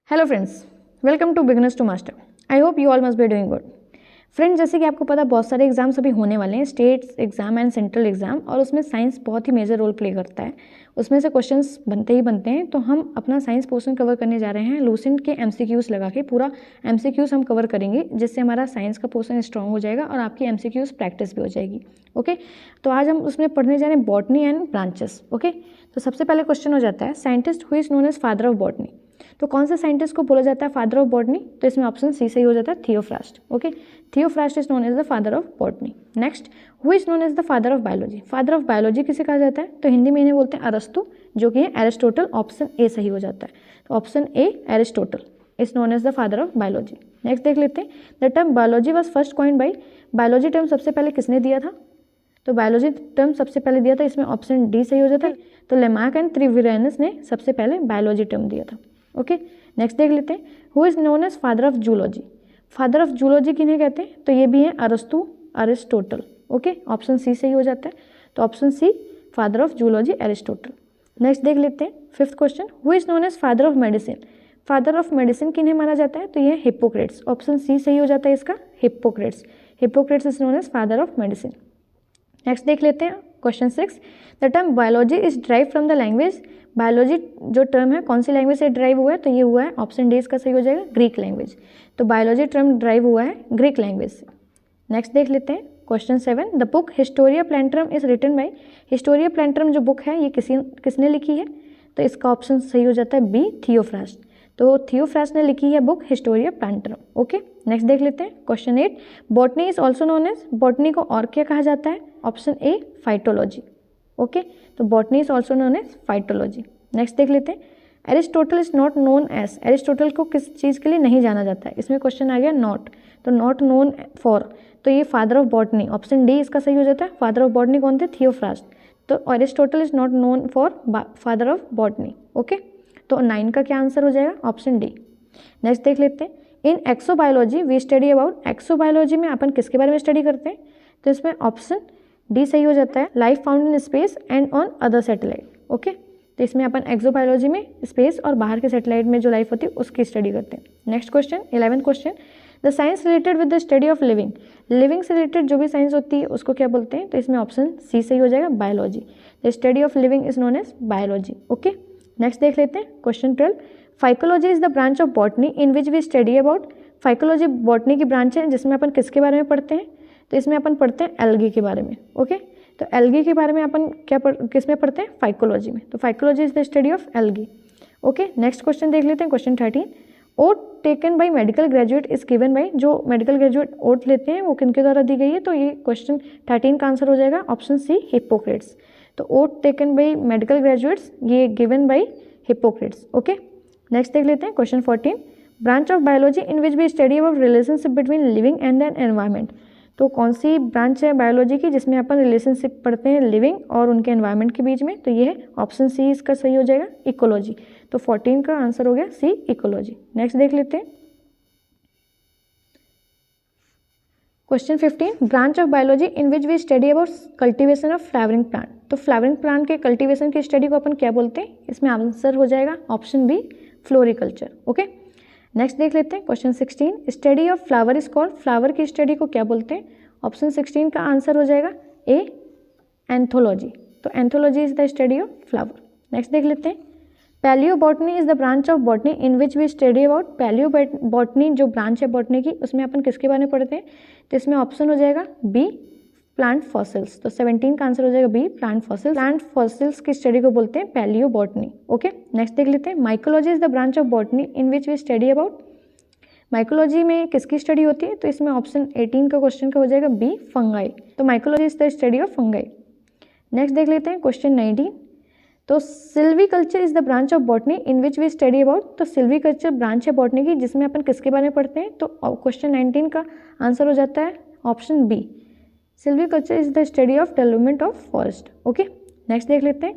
Hello friends, welcome to beginners to master. I hope you all must be doing good. Friends, जैसे कि आपको पता बहुत सारे एग्जाम्स अभी होने वाले हैं, state exam and central exam, और उसमें साइंस बहुत ही मेजर रोल प्ले करता है। उसमें से क्वेश्चंस बनते ही बनते हैं। तो हम अपना साइंस पोर्शन कवर करने जा रहे हैं लूसेंट के एमसीक्यूज लगा के। पूरा एमसीक्यूज हम कवर करेंगे, जिससे हमारा साइंस का पोर्शन स्ट्रांग हो जाएगा और आपकी एमसीक्यूज प्रैक्टिस भी हो जाएगी। ओके, तो आज हम उसमें पढ़ने जा रहे हैं बॉटनी एंड ब्रांचेस। ओके, तो सबसे पहले क्वेश्चन हो जाता है, scientist who is known as father of botany. तो कौन से साइंटिस्ट को बोला जाता है फादर ऑफ बॉटनी? तो इसमें ऑप्शन सी सही हो जाता है, Theophrastus. Okay, Theophrastus is known as the father of botany. Next, who is known as the father of biology. Father of biology किसे कहा जाता है? तो हिंदी में इन्हें बोलते हैं अरस्तु, जो कि है एरिस्टोटल। ऑप्शन ए सही हो जाता है। तो option A Aristotle is known as the father of biology. Next देख लेते हैं, the term biology was first coined by. Biology term सबसे पहले किसने दिया था? तो बायोलॉजी टर्म सबसे पहले दिया था, इसमें ऑप्शन डी सही हो जाता है। तो लेमार्क एंड त्रिविरेनस ने सबसे पहले बायोलॉजी टर्म दिया था। ओके, नेक्स्ट देख लेते हैं, who is known as father of zoology. Father of zoology किन्हें कहते हैं? तो ये भी है अरस्तु, अरिस्टोटल। ओके, ऑप्शन सी सही हो जाता है। तो option C father of zoology Aristotle. Next देख लेते हैं, fifth question, who is known as father of medicine. Father of medicine किन्हें माना जाता है? तो ये हिप्पोक्रेट्स। ऑप्शन सी सही हो जाता है इसका, Hippocrates. Hippocrates is known as father of medicine. Next देख लेते हैं question 6, the term biology is drive from the language. Biology जो टर्म है कौन सी लैंग्वेज से ड्राइव हुआ है? तो ये हुआ है, ऑप्शन डी इसका सही हो जाएगा, ग्रीक लैंग्वेज। तो बायोलॉजी टर्म ड्राइव हुआ है ग्रीक लैंग्वेज से। नेक्स्ट देख लेते हैं question 7, the book Historia Plantarum is written by. Historia Plantarum जो बुक है ये किसने लिखी है? तो इसका ऑप्शन सही हो जाता है बी, थियोफ्रास्ट। तो थियोफ्रास्ट ने लिखी है book Historia Plantarum. Okay, next देख लेते हैं question 8, botany is also known as. Botany को और क्या कहा जाता है? Option A phytology. ओके, तो botany is also known as phytology. Next देख लेते हैं, Aristotle is not known as. Aristotle को किस चीज़ के लिए नहीं जाना जाता है? इसमें क्वेश्चन आ गया नॉट, तो नॉट नोन फॉर, तो ये father of botany, option D इसका सही हो जाता है। फादर ऑफ बॉटनी कौन थे? थियोफ्रास्ट। तो Aristotle is not known for father of botany. Okay, तो 9 का क्या आंसर हो जाएगा? Option D. नेक्स्ट देख लेते हैं, in exobiology we study about. Exobiology में अपन किसके बारे में स्टडी करते हैं? तो इसमें ऑप्शन डी सही हो जाता है, life found in space and on other satellite. Okay, तो इसमें अपन एक्सोबायोलॉजी में स्पेस और बाहर के सैटेलाइट में जो लाइफ होती है उसकी स्टडी करते हैं। Next question 11th question, the science related with the study of living. Living से रिलेटेड जो भी साइंस होती है उसको क्या बोलते हैं? तो इसमें ऑप्शन सी सही हो जाएगा, biology. The study of living is known as biology. Okay, next देख लेते हैं question 12, phycology is the branch of botany in which we study about. Phycology botany की ब्रांच है जिसमें अपन किसके बारे में पढ़ते हैं? तो इसमें अपन पढ़ते हैं एल्गी के बारे में। ओके, तो एल्गी के बारे में अपन किस में पढ़ते हैं? फाइकोलॉजी में। तो phycology is the study of algae. Okay, next question देख लेते हैं question 13, oath taken by medical graduate is given by. जो मेडिकल ग्रेजुएट ओट लेते हैं वो किनके द्वारा दी गई है? तो ये क्वेश्चन 13 का आंसर हो जाएगा, ऑप्शन सी हिप्पोक्रेट्स। तो oath taken by medical graduates ये given by Hippocrates. Okay, next देख लेते हैं question 14, branch of biology in which we study about relationship between living and an environment. तो कौन सी ब्रांच है बायोलॉजी की जिसमें अपन रिलेशनशिप पढ़ते हैं लिविंग और उनके एनवायरनमेंट के बीच में? तो ये है ऑप्शन सी इसका सही हो जाएगा, इकोलॉजी। तो 14 का आंसर हो गया सी, इकोलॉजी। नेक्स्ट देख लेते हैं question 15, branch of biology in which we study about cultivation of flowering plant. तो फ्लावरिंग प्लांट के कल्टीवेशन की स्टडी को अपन क्या बोलते हैं? इसमें आंसर हो जाएगा option B, floriculture. Okay, next देख लेते हैं question 16, study of flower is called. Flower की स्टडी को क्या बोलते हैं? ऑप्शन 16 का आंसर हो जाएगा ए, एंथोलॉजी। तो anthology is the study of flower. Next देख लेते हैं, palaeobotany is the branch of botany in which we study about. Palaeobotany जो ब्रांच है बॉटनी की उसमें अपन किसके बारे में पढ़ते हैं? तो इसमें ऑप्शन हो जाएगा बी, प्लांट फॉसिल्स। तो 17 का आंसर हो जाएगा B, plant fossils. Plant fossils की स्टडी को बोलते हैं पैलियो बॉटनी। ओके, नेक्स्ट देख लेते हैं, mycology is the branch of botany in which we study about. Mycology में किसकी स्टडी होती है? तो इसमें ऑप्शन 18 का क्वेश्चन का हो जाएगा बी, फंगाई। तो mycology is the study of fungi. Next देख लेते हैं क्वेश्चन 19, तो silviculture is the branch of botany in which we study about. तो सिल्वीकल्चर ब्रांच है बॉटनी की जिसमें अपन किसके बारे में पढ़ते हैं? तो क्वेश्चन 19 का आंसर हो जाता है option B, silviculture is the study of development of forest. Okay, next देख लेते हैं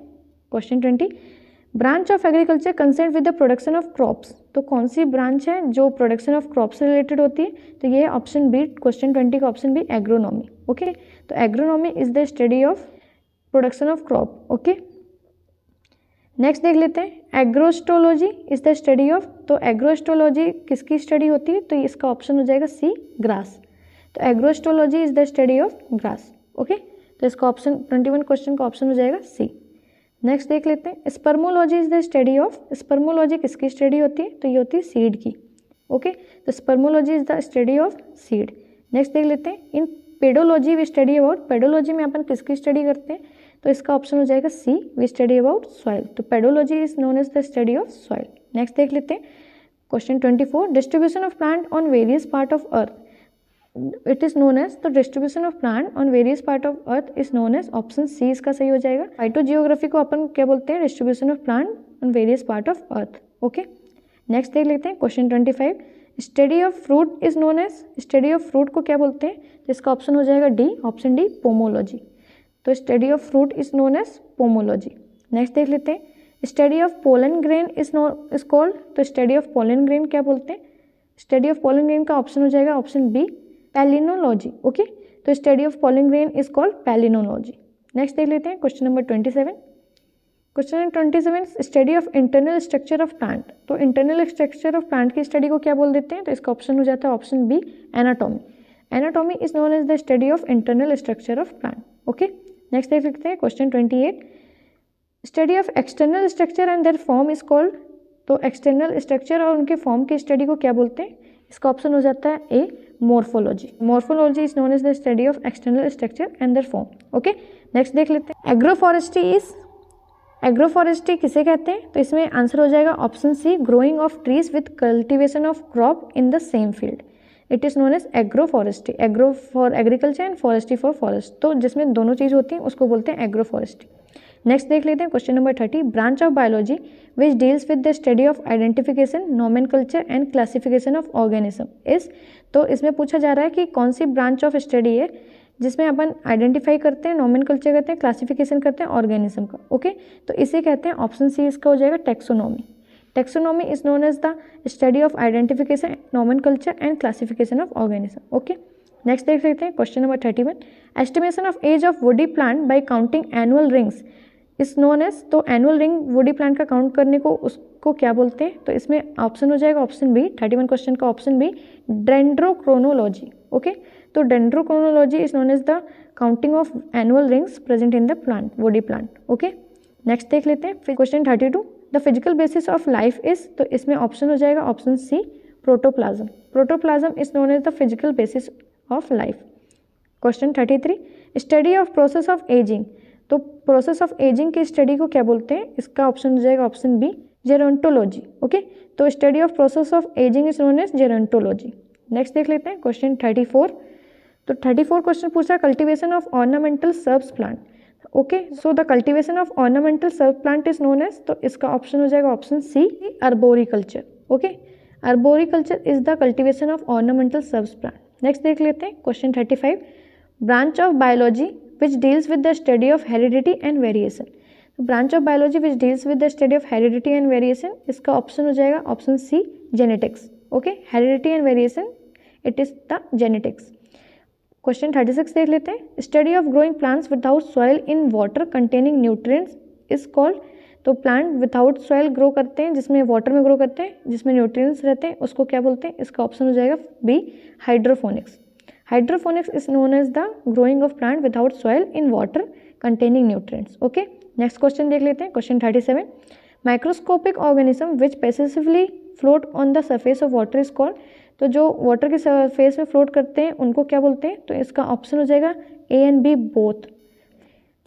question 20, branch of agriculture concern with the production of crops. तो कौन सी ब्रांच है जो प्रोडक्शन ऑफ क्रॉप्स से रिलेटेड होती है? तो ये है ऑप्शन बी, क्वेश्चन 20 का ऑप्शन बी, एग्रोनॉमी। ओके, तो agronomy is the study of production of crop. Okay, next देख लेते हैं agrostology is the study of, तो एग्रोस्टोलॉजी किसकी स्टडी होती है, तो इसका ऑप्शन हो जाएगा सी, ग्रास। तो agrostology is the study of grass. Okay, तो इसका ऑप्शन 21 क्वेश्चन का ऑप्शन हो जाएगा सी। नेक्स्ट देख लेते हैं spermology is the study of, spermology किसकी स्टडी होती है, तो ये होती है सीड की। ओके, तो spermology is the study of seed. Next देख लेते हैं in pedology we study about, pedology में अपन किसकी स्टडी करते हैं, तो इसका ऑप्शन हो जाएगा C, we study about soil. तो pedology is known as the study of soil. Next देख लेते हैं question 24 distribution of plant on various part of earth, it is known as, तो distribution of plant on various part of earth is known as, option C इसका सही हो जाएगा। Phytogeography को अपन क्या बोलते हैं, distribution of plant on various part of earth. Okay, next देख लेते हैं question 25 study of fruit is known as, study of fruit को क्या बोलते हैं, तो इसका ऑप्शन हो जाएगा डी, ऑप्शन डी पोमोलॉजी। तो study of fruit is known as pomology. Next देख लेते हैं study of pollen grain is called, तो स्टडी ऑफ पोलन ग्रेन क्या बोलते हैं, स्टडी ऑफ पोलन ग्रेन का ऑप्शन हो जाएगा ऑप्शन बी, पैलिनोलॉजी। ओके, तो study of pollen grain is called palynology. Next देख लेते हैं question number 27, question number 27 study of internal structure of plant, तो इंटरनल स्ट्रक्चर ऑफ प्लांट की study को क्या बोल देते हैं, तो इसका ऑप्शन हो जाता है option B, anatomy. Anatomy is known as the study of internal structure of plant. Okay, next देख सकते हैं question 28 study of external structure and their form is called, तो एक्सटर्नल स्ट्रक्चर और उनके फॉर्म की स्टडी को क्या बोलते हैं, इसका ऑप्शन हो जाता है A, morphology. Morphology is known as the study of external structure and their form. Okay, next देख लेते हैं एग्रोफॉरेस्ट्री इज, एग्रोफॉरेस्ट्री किसे कहते हैं, तो इसमें आंसर हो जाएगा option C, growing of trees with cultivation of crop in the same field, it is known as agroforestry. Agro for agriculture and forestry for forest, तो जिसमें दोनों चीज़ होती हैं उसको बोलते हैं एग्रोफॉरेस्ट्री। नेक्स्ट देख लेते हैं question number 30 branch of biology which deals with the study of identification, nomenclature and classification of organism is, तो इसमें पूछा जा रहा है कि कौन सी ब्रांच ऑफ स्टडी है जिसमें अपन आइडेंटिफाई करते हैं, नोमेनक्लेचर करते हैं, क्लासिफिकेशन करते हैं ऑर्गेनिज्म का। ओके, तो इसे कहते हैं ऑप्शन सी इसका हो जाएगा taxonomy. Taxonomy is known as the study of identification, nomenclature and classification of organism. Okay, next देख लेते हैं question number 31 estimation of age of woody plant by counting annual rings is known as, तो annual ring woody plant का count करने को उसको क्या बोलते हैं, तो इसमें ऑप्शन हो जाएगा ऑप्शन बी, 31 क्वेश्चन का ऑप्शन बी, डेंड्रोक्रोनोलॉजी। ओके, तो dendrochronology is known as the counting of annual rings present in the plant, woody plant. Okay, next देख लेते हैं question 32 the physical basis of life is, तो इसमें option हो जाएगा option C, protoplasm. Protoplasm is known as the physical basis of life. Question 33 study of process of ageing, तो process of ageing की study को क्या बोलते हैं, इसका ऑप्शन हो जाएगा ऑप्शन बी, जेरोंटोलॉजी। ओके, तो study of process of ageing is known as gerontology. Next देख लेते हैं क्वेश्चन 34, तो 34 क्वेश्चन पूछा cultivation of ornamental shrubs plant. Okay, so the cultivation of ornamental shrub plant is known as, तो इसका option हो जाएगा option C, arboriculture. Okay, arboriculture is the cultivation of ornamental shrubs plant. Next देख लेते हैं question 35 branch of biology which deals with the study of heredity and variation, branch of biology which deals with the study of heredity and variation, इसका option हो जाएगा option C, genetics. Okay, heredity and variation it is the genetics. Question 36 देख लेते हैं study of growing plants without soil in water containing nutrients is called, तो plant without soil grow करते हैं, जिसमें वाटर में ग्रो करते हैं, जिसमें न्यूट्रिएंट्स रहते हैं, उसको क्या बोलते हैं, इसका ऑप्शन हो जाएगा B, hydroponics. Hydroponics is known as the growing of plant without soil in water containing nutrients. Okay, next question देख लेते हैं question 37 microscopic organism which passively float on the surface of water is called, तो जो water के surface में float करते हैं उनको क्या बोलते हैं, तो इसका ऑप्शन हो जाएगा A and B both,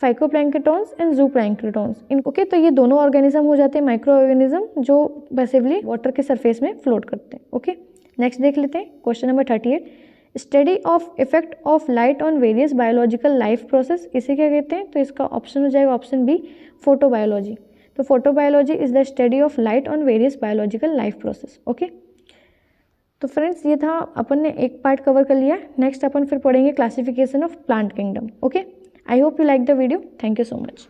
phytoplanktons and zooplanktons. Okay, तो ये दोनों ऑर्गेनिज्म हो जाते हैं माइक्रो ऑर्गेनिज्म जो पैसिवली वाटर के सरफेस में फ्लोट करते हैं। ओके, नेक्स्ट देख लेते हैं question number 38 study of effect of light on various biological life process, इसे क्या कहते हैं, तो इसका ऑप्शन हो जाएगा ऑप्शन बी, फोटोबायोलॉजी। तो photobiology is the study of light on various biological life process. Okay, तो फ्रेंड्स ये था, अपन ने एक पार्ट कवर कर लिया। नेक्स्ट अपन फिर पढ़ेंगे classification of plant kingdom. Okay, I hope you like the video, thank you so much.